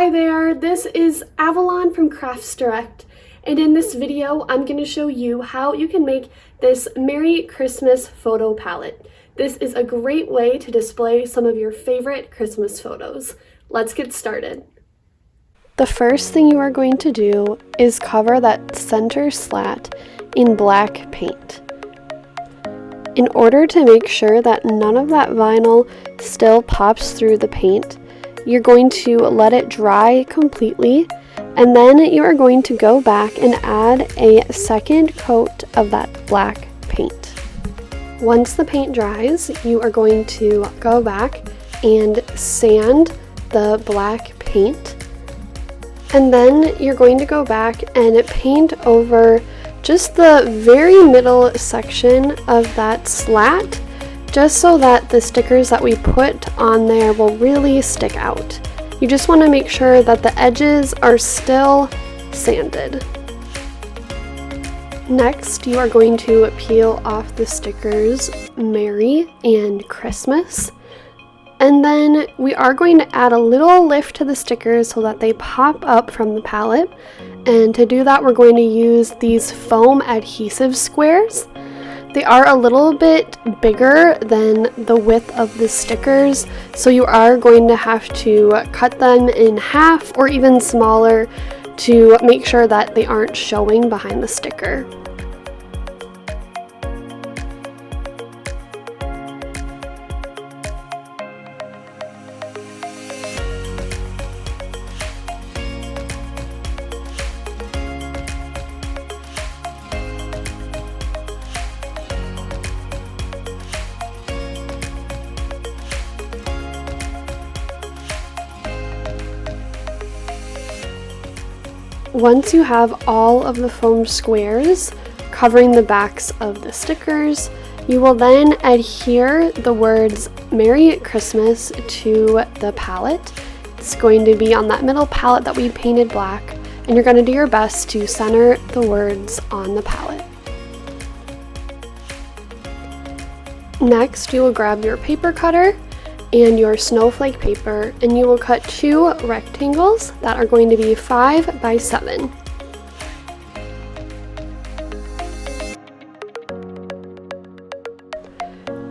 Hi there, this is Avalon from Crafts Direct, and in this video I'm going to show you how you can make this Merry Christmas photo palette. This is a great way to display some of your favorite Christmas photos. Let's get started. The first thing you are going to do is cover that center slat in black paint. In order to make sure that none of that vinyl still pops through the paint, you're going to let it dry completely, and then you are going to go back and add a second coat of that black paint. Once the paint dries, you are going to go back and sand the black paint, and then you're going to go back and paint over just the very middle section of that slat, just so that the stickers that we put on there will really stick out. You just want to make sure that the edges are still sanded. Next, you are going to peel off the stickers Merry and Christmas. And then we are going to add a little lift to the stickers so that they pop up from the palette. And to do that, we're going to use these foam adhesive squares. They are a little bit bigger than the width of the stickers, so you are going to have to cut them in half or even smaller to make sure that they aren't showing behind the sticker. Once you have all of the foam squares covering the backs of the stickers, you will then adhere the words Merry Christmas to the palette. It's going to be on that middle palette that we painted black, and you're going to do your best to center the words on the palette. Next, you will grab your paper cutter and your snowflake paper, and you will cut two rectangles that are going to be 5 by 7.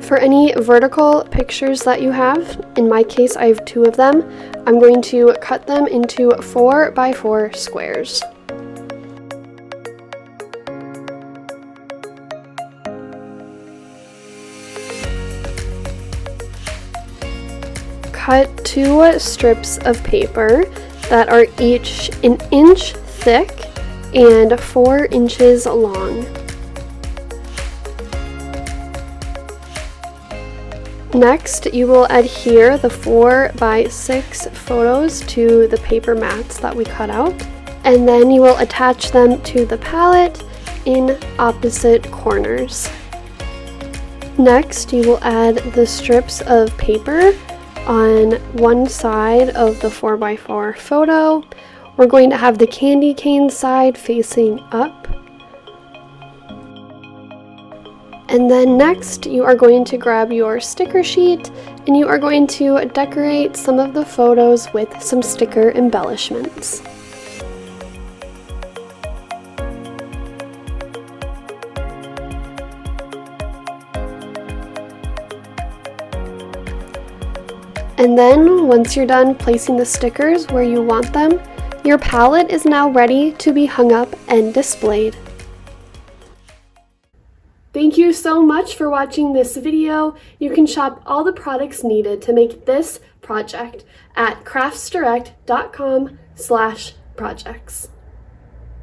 For any vertical pictures that you have, in my case I have 2 of them, I'm going to cut them into 4 by 4 squares. Cut 2 strips of paper that are each an inch thick and 4 inches long. Next, you will adhere the 4 by 6 photos to the paper mats that we cut out, and then you will attach them to the palette in opposite corners. Next, you will add the strips of paper on one side of the 4 by 4 photo. We're going to have the candy cane side facing up. And then next, you are going to grab your sticker sheet and you are going to decorate some of the photos with some sticker embellishments. And then, once you're done placing the stickers where you want them, your palette is now ready to be hung up and displayed. Thank you so much for watching this video. You can shop all the products needed to make this project at craftsdirect.com/projects.